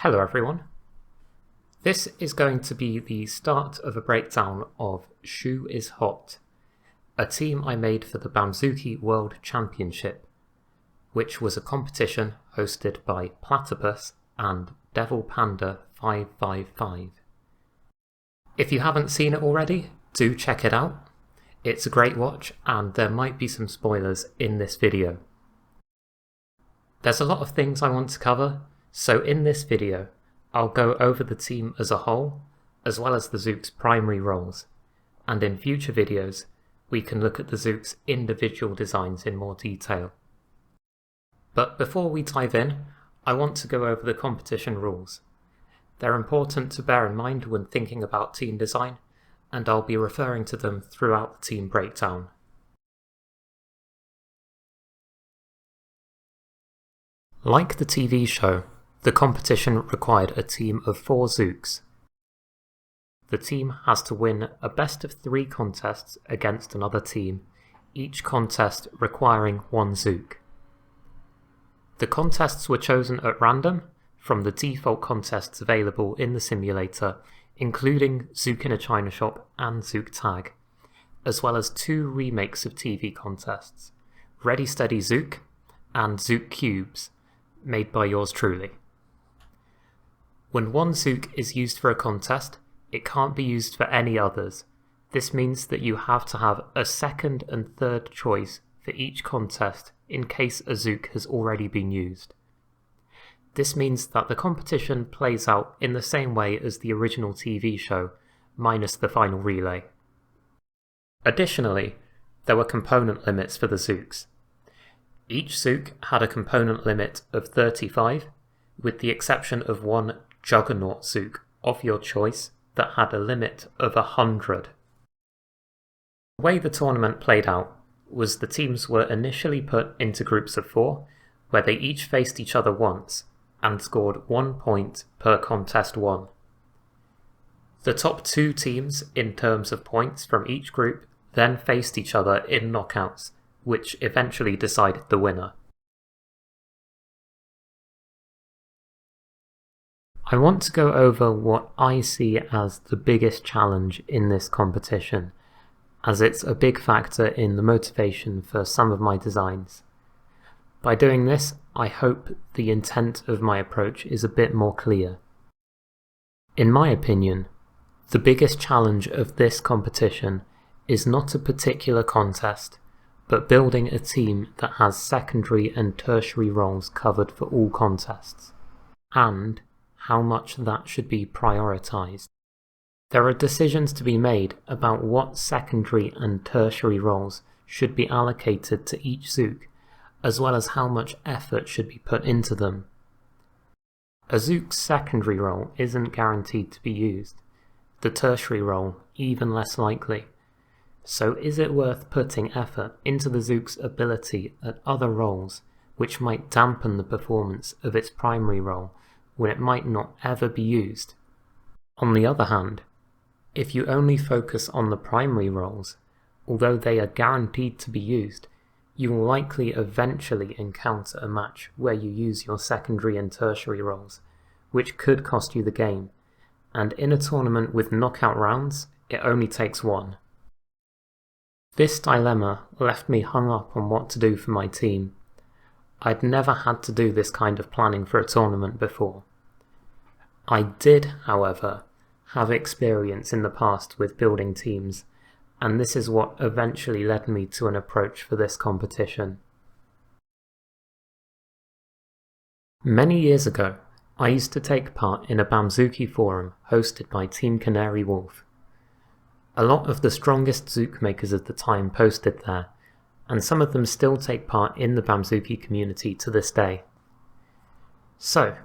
Hello everyone. This is going to be the start of a breakdown of Shoe is Hot, a team I made for the BAMZOOKi World Championship, which was a competition hosted by Platypus and Devil Panda 555. If you haven't seen it already, do check it out. It's a great watch and there might be some spoilers in this video. There's a lot of things I want to cover, so in this video I'll go over the team as a whole, as well as the zooks' primary roles, and in future videos we can look at the zooks' individual designs in more detail. But before we dive in, I want to go over the competition rules. They're important to bear in mind when thinking about team design, and I'll be referring to them throughout the team breakdown. Like the TV show, the competition required a team of 4 zooks. The team has to win a best of 3 contests against another team, each contest requiring 1 zook. The contests were chosen at random from the default contests available in the simulator, including Zook in a China Shop and Zook Tag, as well as 2 remakes of TV contests, Ready Steady Zook and Zook Cubes, made by yours truly. When 1 zook is used for a contest, it can't be used for any others. This means that you have to have a second and third choice for each contest in case a zook has already been used. This means that the competition plays out in the same way as the original TV show, minus the final relay. Additionally, there were component limits for the zooks. Each zook had a component limit of 35, with the exception of 1 Juggernaut zook of your choice that had a limit of 100. The way the tournament played out was the teams were initially put into groups of 4, where they each faced each other once and scored 1 point per contest won. The top 2 teams in terms of points from each group then faced each other in knockouts, which eventually decided the winner. I want to go over what I see as the biggest challenge in this competition, as it's a big factor in the motivation for some of my designs. By doing this, I hope the intent of my approach is a bit more clear. In my opinion, the biggest challenge of this competition is not a particular contest, but building a team that has secondary and tertiary roles covered for all contests, and how much that should be prioritized. There are decisions to be made about what secondary and tertiary roles should be allocated to each zook, as well as how much effort should be put into them. A zook's secondary role isn't guaranteed to be used, the tertiary role even less likely. So is it worth putting effort into the zook's ability at other roles which might dampen the performance of its primary role when it might not ever be used? On the other hand, if you only focus on the primary roles, although they are guaranteed to be used, you will likely eventually encounter a match where you use your secondary and tertiary roles, which could cost you the game, and in a tournament with knockout rounds, it only takes 1. This dilemma left me hung up on what to do for my team. I'd never had to do this kind of planning for a tournament before. I did, however, have experience in the past with building teams, and this is what eventually led me to an approach for this competition. Many years ago, I used to take part in a BAMZOOKi forum hosted by Team Canary Wolf. A lot of the strongest zook makers at the time posted there, and some of them still take part in the BAMZOOKi community to this day. So,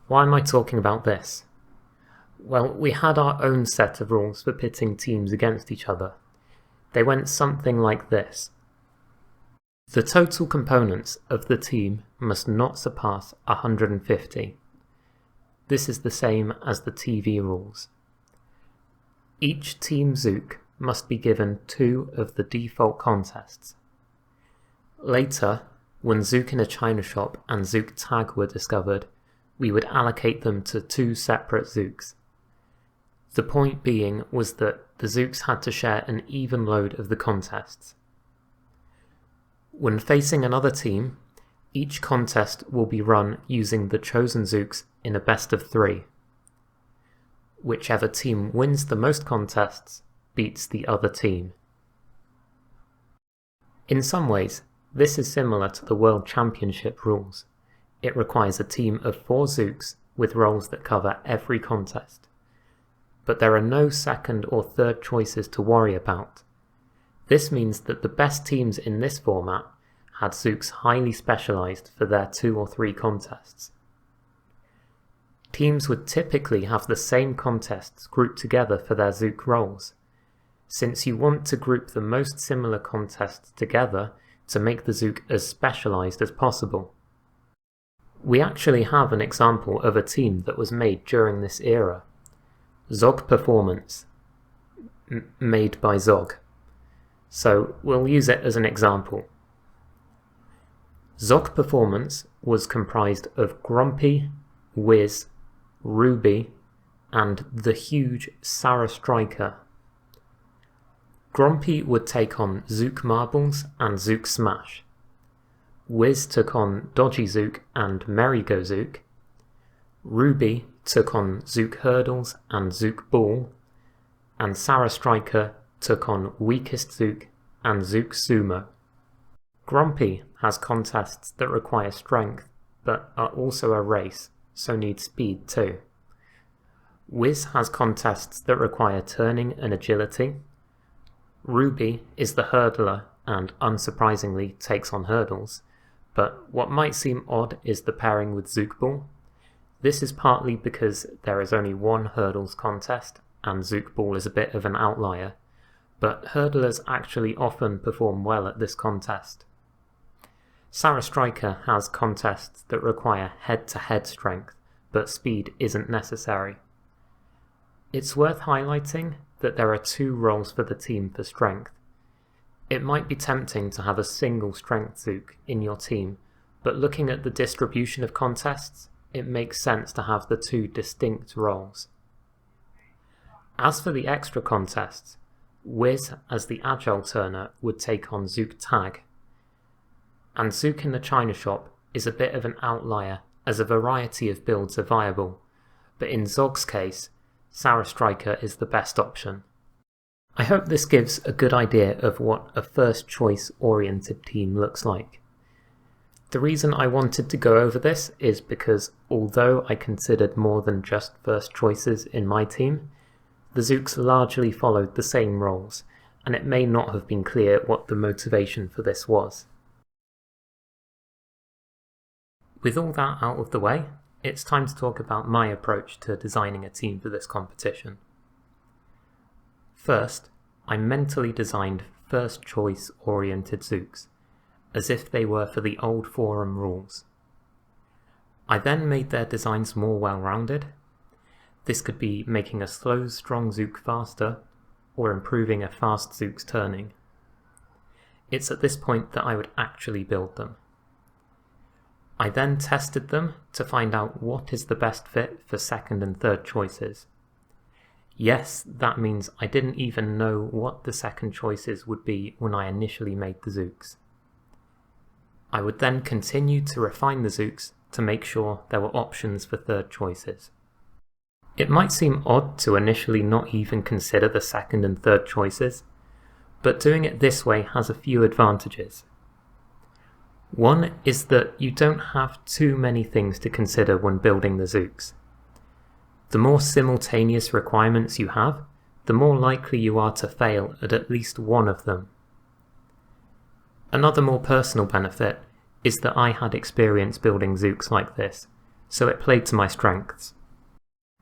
why am I talking about this? Well, we had our own set of rules for pitting teams against each other. They went something like this. The total components of the team must not surpass 150. This is the same as the TV rules. Each team zook must be given 2 of the default contests. Later, when Zook in a China Shop and Zook Tag were discovered, we would allocate them to 2 separate zooks. The point being was that the zooks had to share an even load of the contests. When facing another team, each contest will be run using the chosen zooks in a best of 3. Whichever team wins the most contests beats the other team. In some ways, this is similar to the World Championship rules. It requires a team of 4 zooks with roles that cover every contest. But there are no second or third choices to worry about. This means that the best teams in this format had zooks highly specialised for their 2 or 3 contests. Teams would typically have the same contests grouped together for their zook roles, since you want to group the most similar contests together to make the zook as specialised as possible. We actually have an example of a team that was made during this era. Zog Performance, made by Zog. So we'll use it as an example. Zog Performance was comprised of Grumpy, Wiz, Ruby, and the huge Sarah Striker. Grumpy would take on Zook Marbles and Zook Smash. Wiz took on Dodgy Zook and Merry-Go Zook. Ruby took on Zook Hurdles and Zook Ball. And Sarah Striker took on Weakest Zook and Zook Sumo. Grumpy has contests that require strength, but are also a race, so need speed too. Wiz has contests that require turning and agility. Ruby is the hurdler and, unsurprisingly, takes on hurdles, but what might seem odd is the pairing with Zook Ball. This is partly because there is only one hurdles contest, and Zook Ball is a bit of an outlier, but hurdlers actually often perform well at this contest. Sarah Striker has contests that require head-to-head strength, but speed isn't necessary. It's worth highlighting that there are 2 roles for the team for strength. It might be tempting to have a single strength zook in your team, but looking at the distribution of contests, it makes sense to have the 2 distinct roles. As for the extra contests, Wiz as the agile turner would take on Zook Tag, and Zook in the China Shop is a bit of an outlier as a variety of builds are viable, but in Zog's case, Sarah Striker is the best option. I hope this gives a good idea of what a first choice oriented team looks like. The reason I wanted to go over this is because although I considered more than just first choices in my team, the zooks largely followed the same roles, and it may not have been clear what the motivation for this was. With all that out of the way, it's time to talk about my approach to designing a team for this competition. First, I mentally designed first choice oriented zooks, as if they were for the old forum rules. I then made their designs more well-rounded. This could be making a slow, strong zook faster, or improving a fast zook's turning. It's at this point that I would actually build them. I then tested them to find out what is the best fit for second and third choices. Yes, that means I didn't even know what the second choices would be when I initially made the zooks. I would then continue to refine the zooks to make sure there were options for third choices. It might seem odd to initially not even consider the second and third choices, but doing it this way has a few advantages. One is that you don't have too many things to consider when building the zooks. The more simultaneous requirements you have, the more likely you are to fail at least one of them. Another more personal benefit is that I had experience building zooks like this, so it played to my strengths.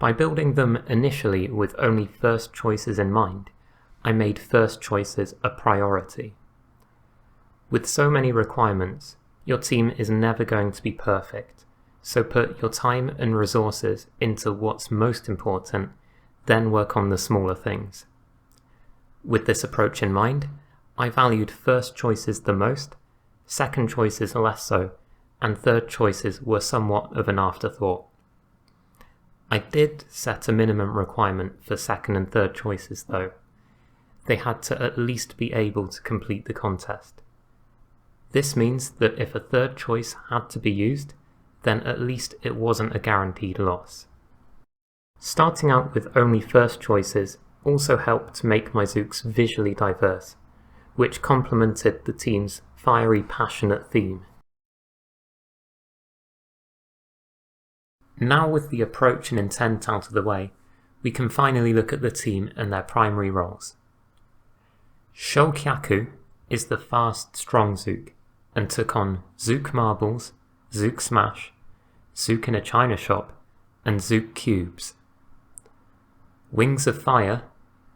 By building them initially with only first choices in mind, I made first choices a priority. With so many requirements, your team is never going to be perfect, so put your time and resources into what's most important, then work on the smaller things. With this approach in mind, I valued first choices the most, second choices less so, and third choices were somewhat of an afterthought I did set a minimum requirement for second and third choices though. They had to at least be able to complete the contest. This means that if a third choice had to be used, then at least it wasn't a guaranteed loss. Starting out with only first choices also helped to make my zooks visually diverse, which complemented the team's fiery, passionate theme. Now with the approach and intent out of the way, we can finally look at the team and their primary roles. Shokyaku is the fast, strong zook, and took on Zook Marbles, Zook Smash, Zook in a China Shop, and Zook Cubes. Wings of Fire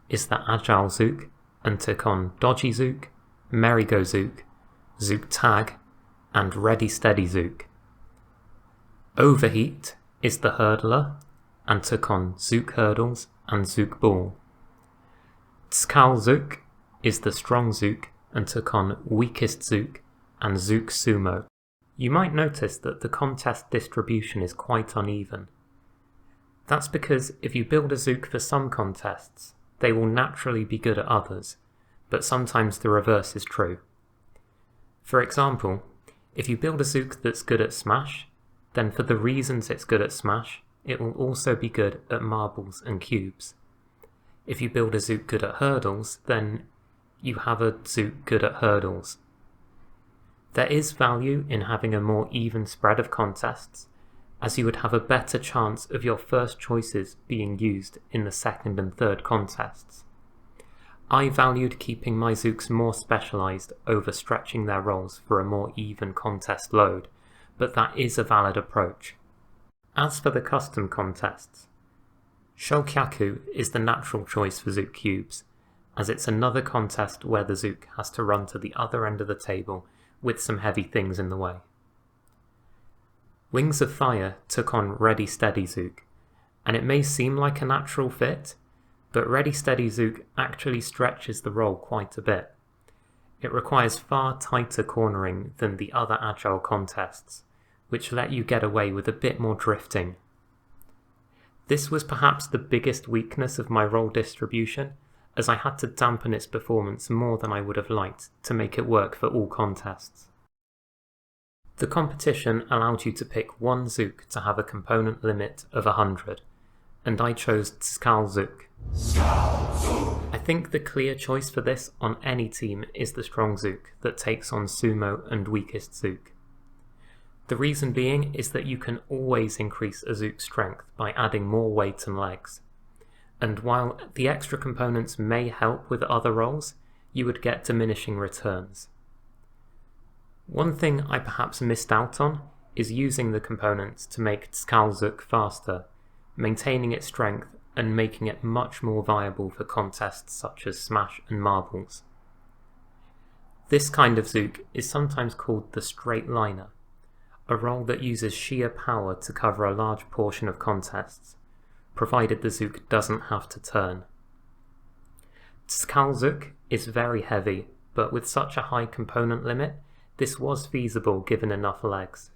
is the agile zook, and took on Dodgy Zook, Merry-Go Zook, Zook Tag, and Ready Steady Zook. Overheat is the hurdler, and took on Zook Hurdles and Zook Ball. Tskal Zook is the strong zook, and took on Weakest Zook and Zook Sumo. You might notice that the contest distribution is quite uneven. That's because if you build a zook for some contests, they will naturally be good at others, but sometimes the reverse is true. For example, if you build a zook that's good at Smash, then for the reasons it's good at Smash, it will also be good at marbles and cubes. If you build a zook good at hurdles, then you have a zook good at hurdles. There is value in having a more even spread of contests, as you would have a better chance of your first choices being used in the second and third contests. I valued keeping my zooks more specialised over stretching their roles for a more even contest load, but that is a valid approach. As for the custom contests, Shokyaku is the natural choice for Zook Cubes, as it's another contest where the zook has to run to the other end of the table with some heavy things in the way. Wings of Fire took on Ready Steady Zook, and it may seem like a natural fit, but Ready Steady Zook actually stretches the role quite a bit. It requires far tighter cornering than the other agile contests, which let you get away with a bit more drifting. This was perhaps the biggest weakness of my role distribution, as I had to dampen its performance more than I would have liked to make it work for all contests. The competition allowed you to pick one zook to have a component limit of 100, and I chose Tskal Zook. I think the clear choice for this on any team is the strong zook that takes on Sumo and Weakest Zook. The reason being is that you can always increase a zook's strength by adding more weight and legs, and while the extra components may help with other roles, you would get diminishing returns. One thing I perhaps missed out on is using the components to make Tskal Zook faster, maintaining its strength and making it much more viable for contests such as Smash and Marbles. This kind of zook is sometimes called the straight liner, a role that uses sheer power to cover a large portion of contests, provided the zook doesn't have to turn. Tskal Zook is very heavy, but with such a high component limit, this was feasible given enough legs.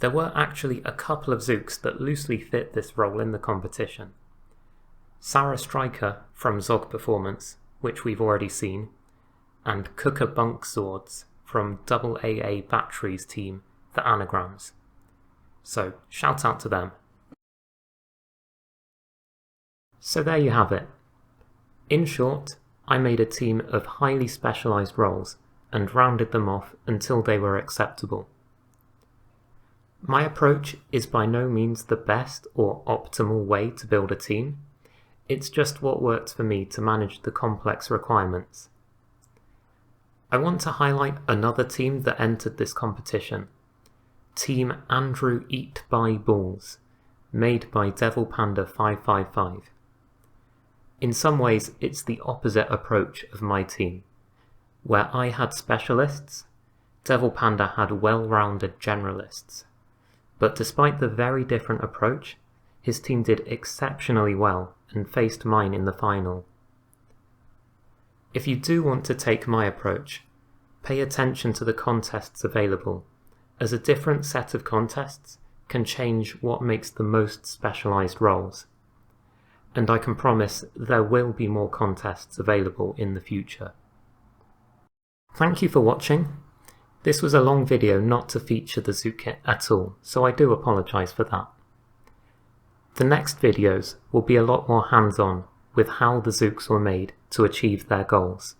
There were actually a couple of zooks that loosely fit this role in the competition. Sarah Striker from Zog Performance, which we've already seen, and Cooker Bunk Swords from AA Batteries team, the Anagrams. So shout out to them. So there you have it. In short, I made a team of highly specialised roles and rounded them off until they were acceptable. My approach is by no means the best or optimal way to build a team, it's just what works for me to manage the complex requirements. I want to highlight another team that entered this competition, Team Andrew Eat By Balls, made by Devil Panda 555. In some ways it's the opposite approach of my team, where I had specialists, Devil Panda had well-rounded generalists. But despite the very different approach, his team did exceptionally well and faced mine in the final. If you do want to take my approach, pay attention to the contests available, as a different set of contests can change what makes the most specialised roles, and I can promise there will be more contests available in the future. Thank you for watching. This was a long video not to feature the Zook kit at all, so I do apologise for that. The next videos will be a lot more hands-on with how the Zooks were made to achieve their goals.